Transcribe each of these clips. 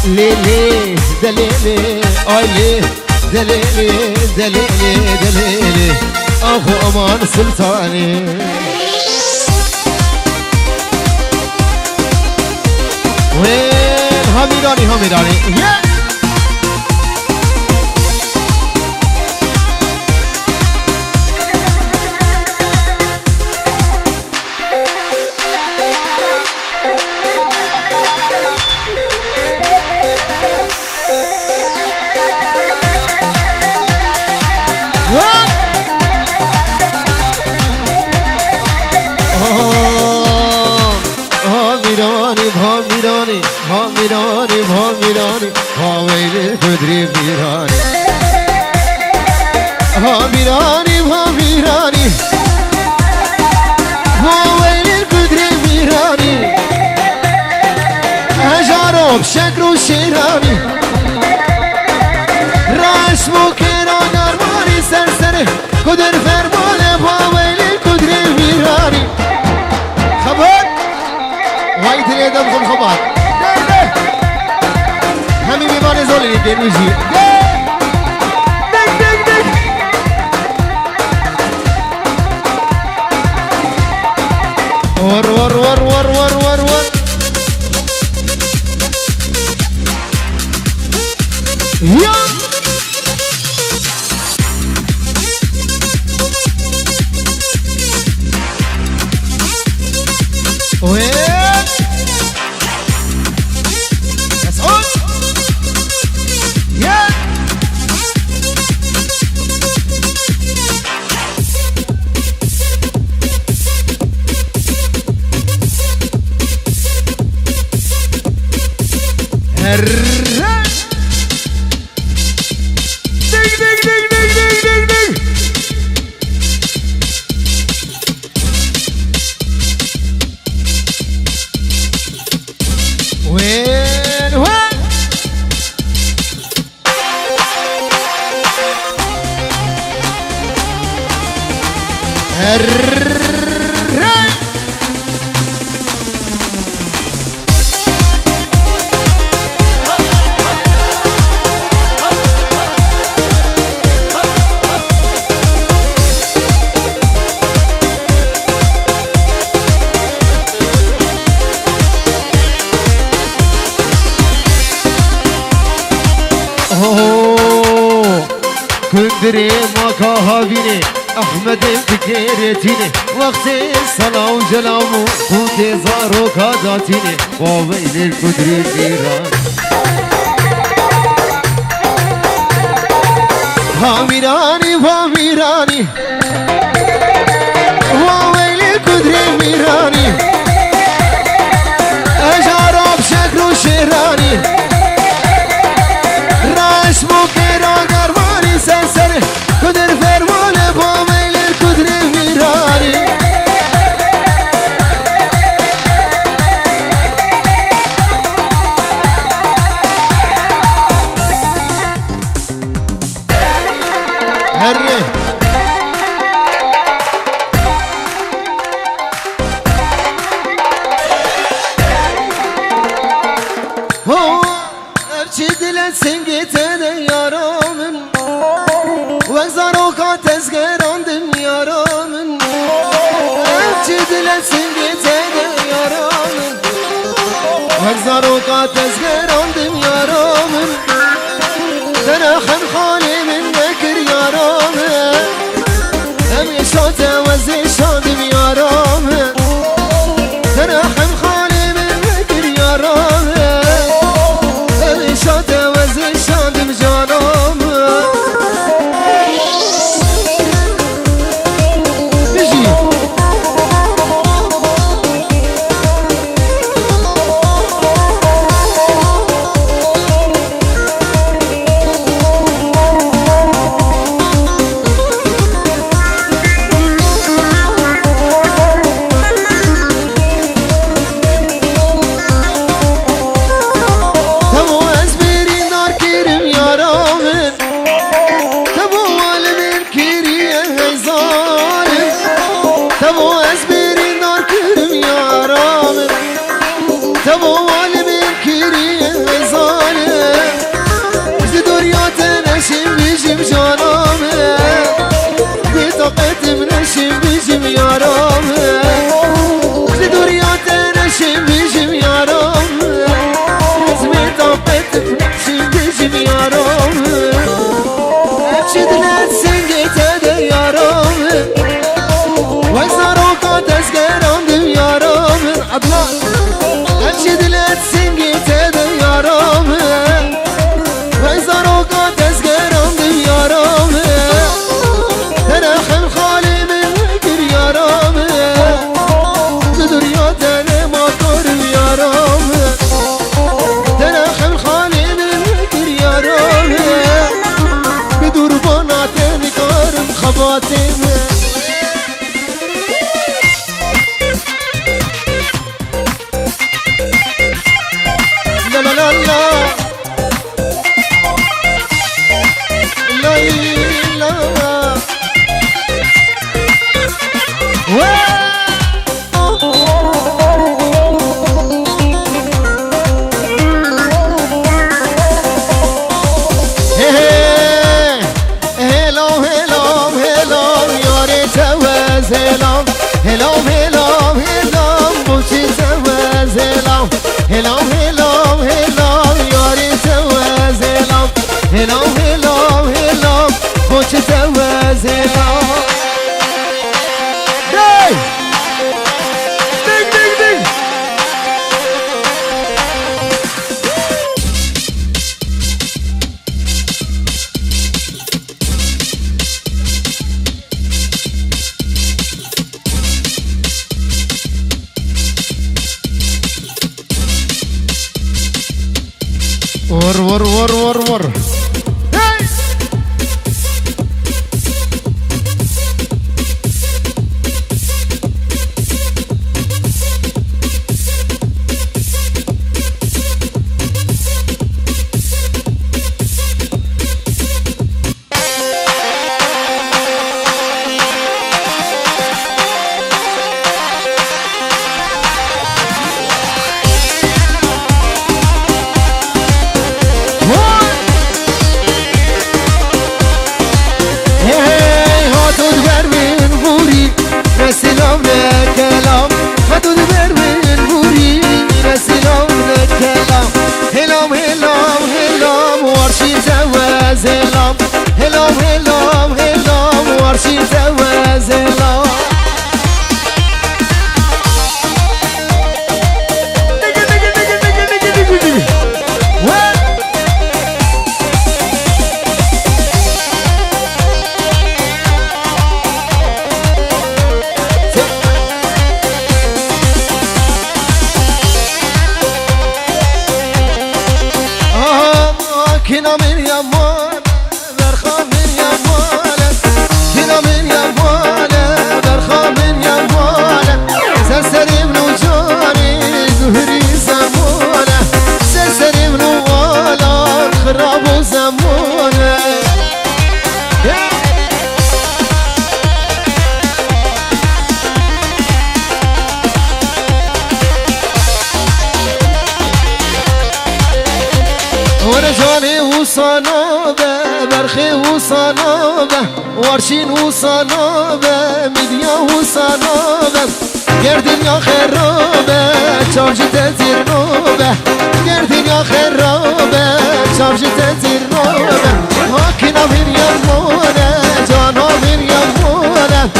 ليلي دليلي اي ليه دليلي دليلي دليلي اخو امان سلطاني وين هميراني هميراني هامیرانی هامیرانی هاویل کدری میرانی هامیرانی هامیرانی هاویل کدری میرانی هجارم شکر و شیرانی رشم و کران درمانی سرسره کدر فرمانه هاویل کدری میرانی خبر وای دلی دم خون خبر همین میوان زولی دنوزی دک دک دک ور ور ور ور ور ور ور یا كندري ماكا هابيني احمد بكيرتيني وقت الصلاة وجلامو خوتي زارو كاداتيني وويل الكدري الإيران هاميراني هاميراني وويل الكدري الإيراني اجارب شكرو شيراني رسمو كيران درماني سنسري كدر فرمانه باميل الكدر ميراني هري هو ارشد لسنجت يارامن وزاروكا تزغراندم يارامن ارشد لسنجت يارامن وزاروكا تزغراندم يارامن تراخن خالي من ذكر يارامن هم يشوت وزي شادم يارامن تراخن خالي من ذكر يارامن هم يشوت وزي شادم جانامن ور ور ور ور ور وارشين وصنابة ميديا وصنابة قردين يا خرابة شارج تزير نوبة قردين يا خرابة شارج تزير نوبة هاكنا من يمونة جانا من يمونة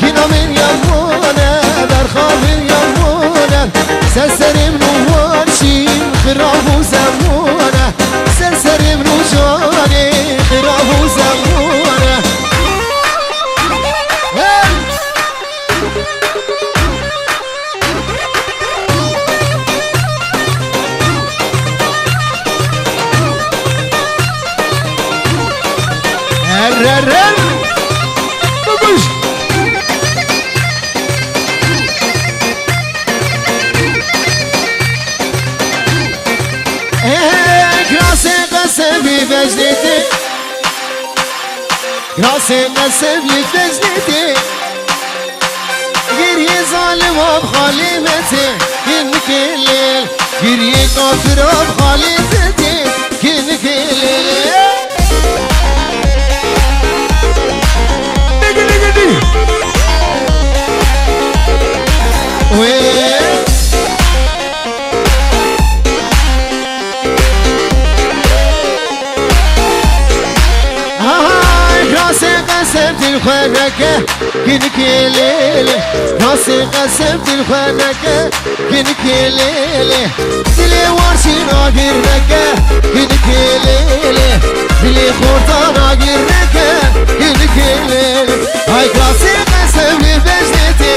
كنا من يمونة برخا من يمونة سلسل من وارشين خراب وزمونة سلسل من جاني خراب وزمونة الرر بقوش راسي قسمي بجنتي راسي قسمي بجنتي قري ظالم بخالمتي كنك الليل قري كافر بخالمتي كنك الليل قسمت الخنكة كنك ليلة راسي قسمت الخنكة كنك ليلة دلي وارشي ناقر ركة كنك ليلة دلي خورتا ناقر ركة كنك ليلة هاي راسي قسم بجنتي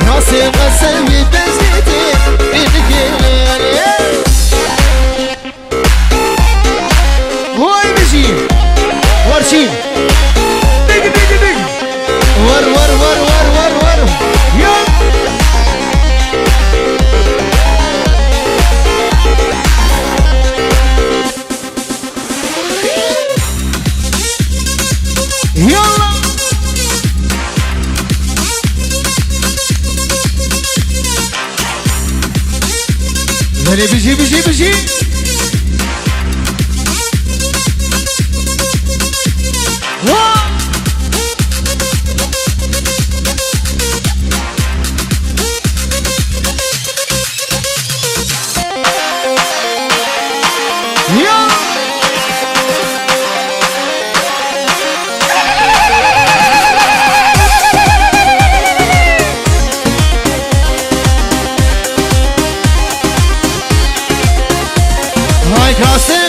راسي قسم بجنتي كنك ليلة هاي بجي وارشين دق دق دق ور ور ور ور ور ور يلا يلا يلا بيجي بيجي بيجي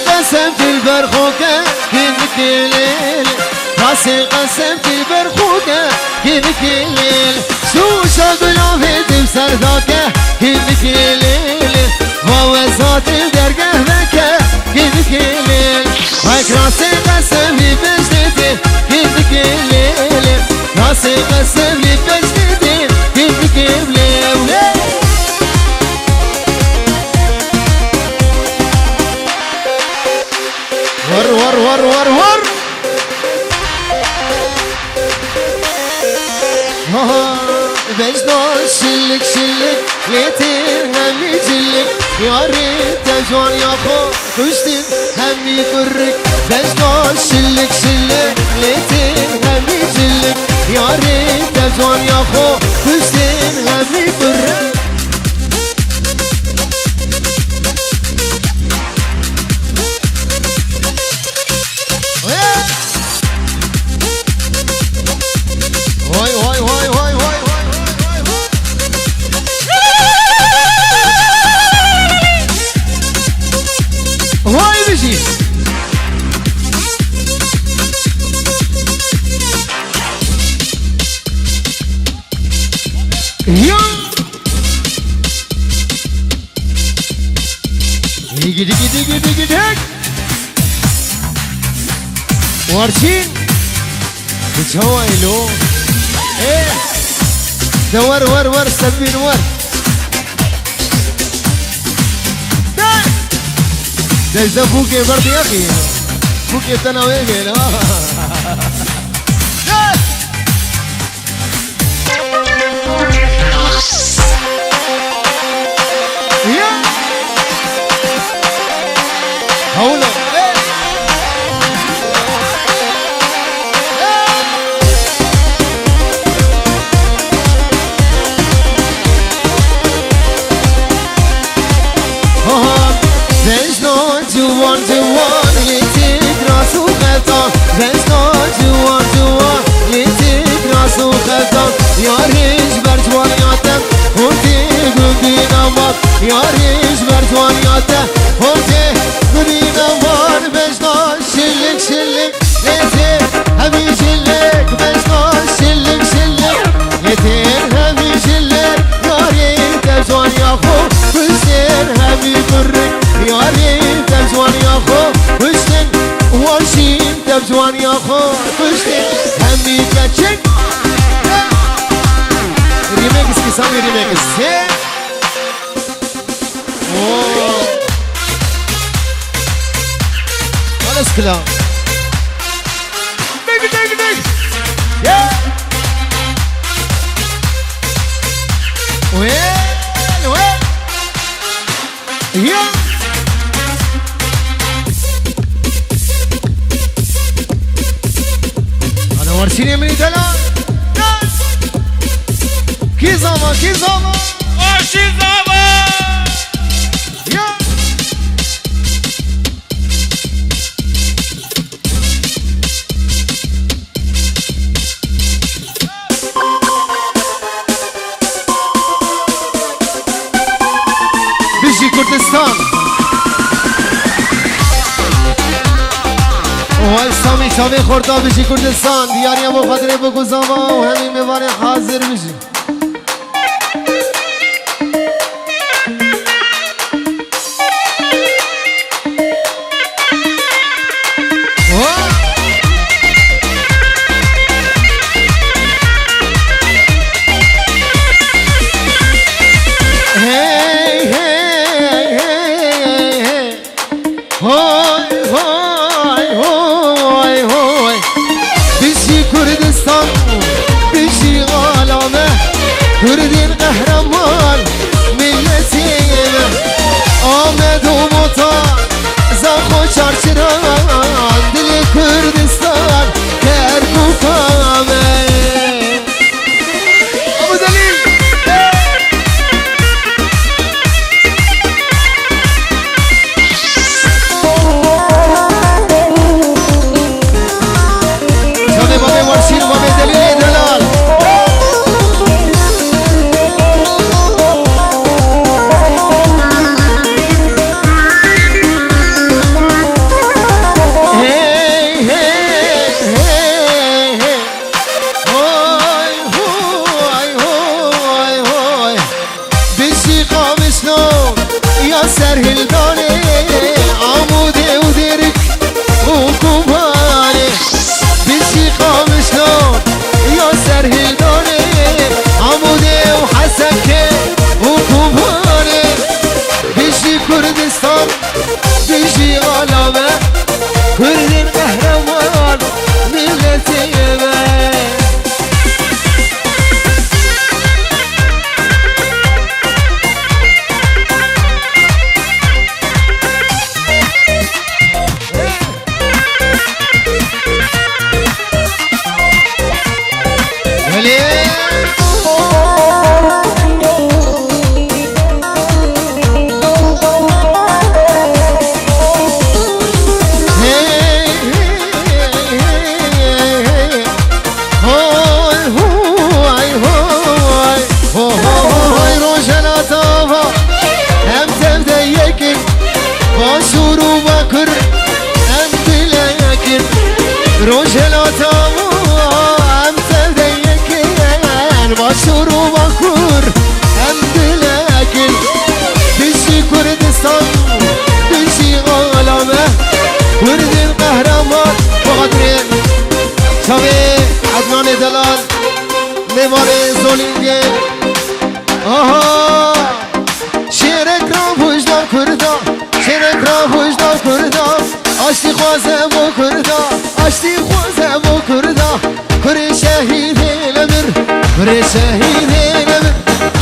قسمت البرخوكة كنك الليل راسي قسمت البرخوكة كنك الليل شو شغل عفيت بسرداكة كنك الليل ووزات الدرق شلك ليتين همي جلك يا ريت تجوان يا خو كشتين همي كرك بجنون شلك ليتين همي جلك يا ريت تجوان يا خو كشتين همي كرك دق وارشين بتهوى له ايه دور ور سبين ور ده فوقي برضه يا اخي فوقي تناويجي لا هولا جوان يتيك راس وخطا بجنون جوان يتيك راس وخطا يا ريش برجوانياته هونتي قدي نمط يا ريش برجوانياته هونتي قدي نمط بجنون شلك يتيك همي شلك بجنون شلك يتيك همي شلك يا ريت تجوان يا خو بشتين همي كرك يا ريت تبجوان يا خو بشتن واشين تبجوان يا خو بشتن همي كاتشك ريميكس كسامي ريميكس خلاص كلام دق وين يا ورشيني مني دلال كي زمان ورشي زمان يا بيجي كردستان واسلامی شاوی خوردا بشی کردستان دیاری ابو خاطر بگو زما و همین میواره حاضر بشی كردين قهرمان ملتين آمد و مطار زخو چرچران دل کردستان کرکوکامه ابو دلیل جانه بابه ورشین بابه دلیل دلال سرهل دانه عموده و درک و کوبانه بشی قامشنان یا سرهل دانه عموده و حسکه و کوبانه بشی کردستان بشی عالمه کردین قهرمان ملتی من باشور و بکر ام بلاکر روجلاتا ام تدیکن باشور و بکر ام بلاکر بشی کردستان بشی عالمه ورد القهرمان بقدرين شبي عدنان دلال نيمار زولينجي آها شيرك را وجدان كردا شيرك را وجدان كردا اشتي خوازه بو كردا اشتي خوازه بو كردا كري شهيد نمر كري شهيد نمر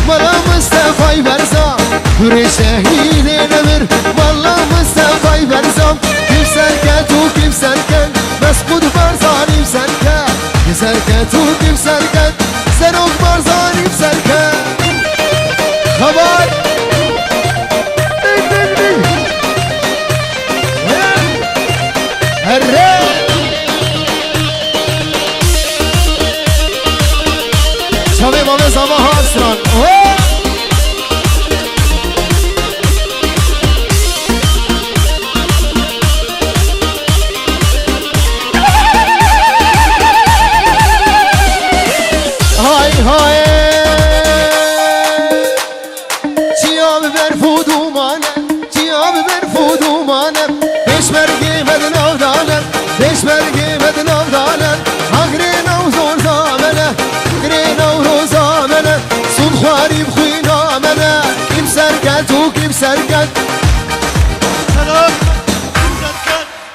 مرا مصطفى برزا كري شهيد نمر والله مصطفى برزا كيف سركت وكيف سركت مسقود برزاني بسركت كيف سركت وكيف سركت سروك برزاني بسركت خبر هرّي شباب ما زمان هستن هاي هاي چیاب بر فودومانه چیاب بر فودومانه پیشمرگی مدنو دانم پیشمرگی مدنو دانم هگری نو زور زامنه گری نو روزامنه سون خواری بخوی نامنه کیم سرکت و کیم سرکت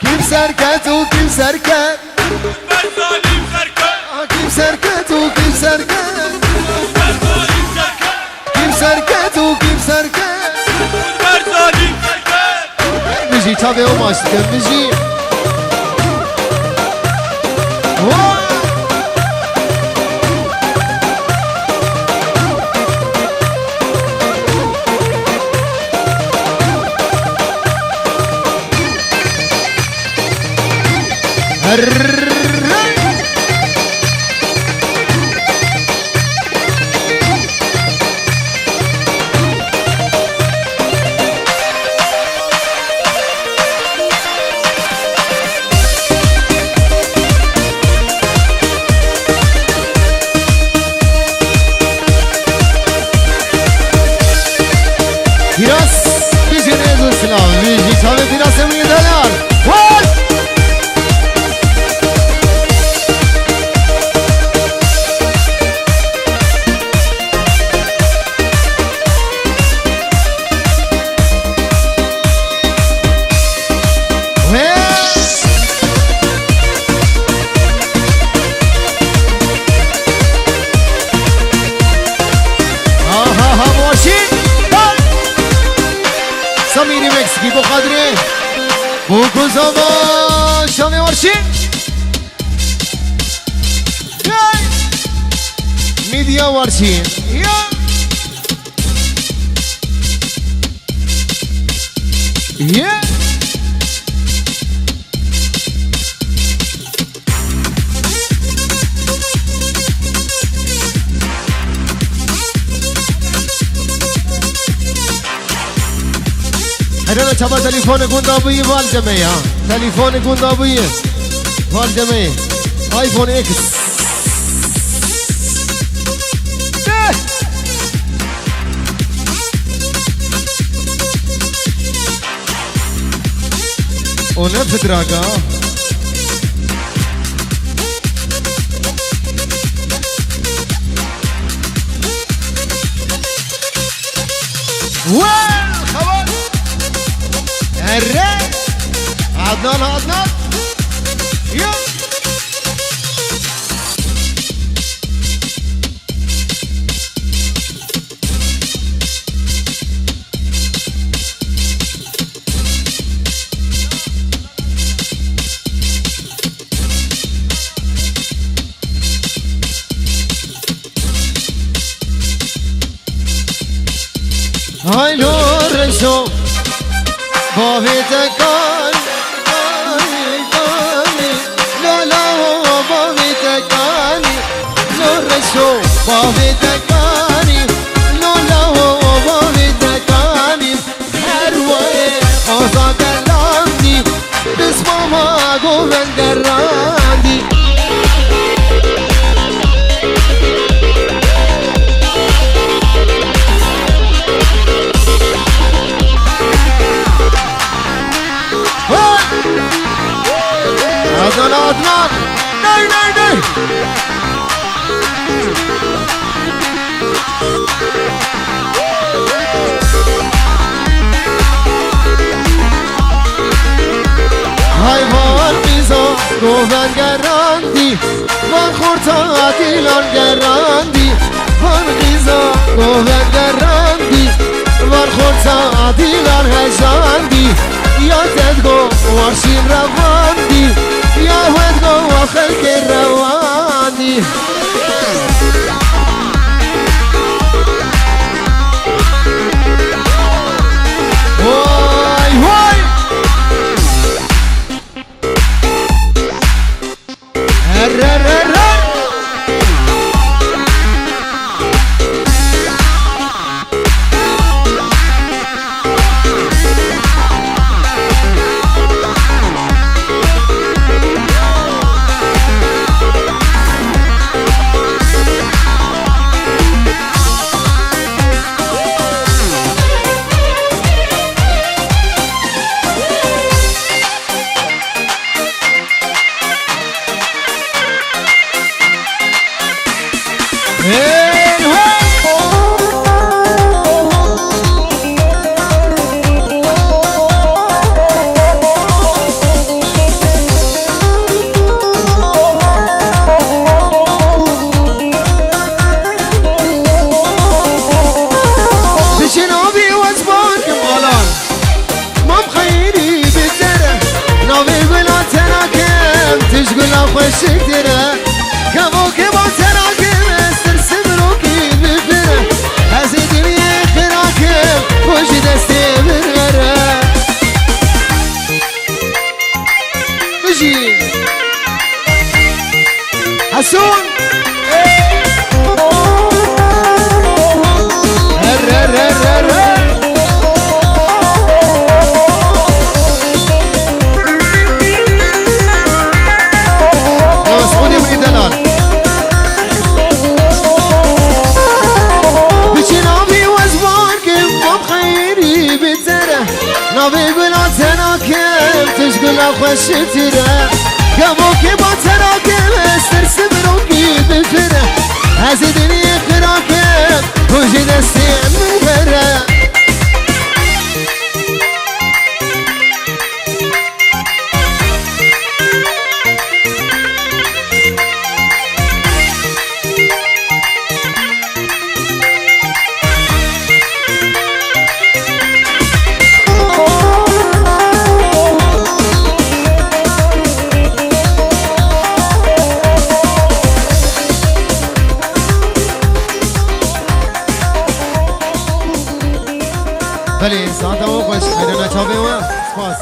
کیم سرکت و کیم سرکت كيف سركت وكيف سركت كيف سركت وكيف سركت بيجي تابع وماشتكن بيجي سميري مكسيكي بقدري بوكو زمان شامي ورشين ميديا ورشين هذا تبع تليفون قندابية والجميع تليفون قندابية والجميع ايفون اكس ونفس دراجة الري عدنان عدنان يلا هاي نور شو بابتكان لا لا بابتكاني نور شو بابتكاني لا لا بابتكاني هروي قصاك گوون گراندی Adnan Adnan Ney ney ney Hayvan biza goven gerandi Van khurta dilan gerandi Van biza goven gerandi Van khurta dilan hejandi Ya tedgo warshim ravandi Ya wedgo wa khalki ravandi Vay vay Her شكرا كمو كبو تراكم استرسم روكي بفرة هزيدني خراكم وش دستي برغرة مجي حسون خوش تیره کمو که با تراکم استرسم روکی بفره از دنی خراکم کجی دستیم بره بله ساعت هم خوش خیلی نچابه و سپاس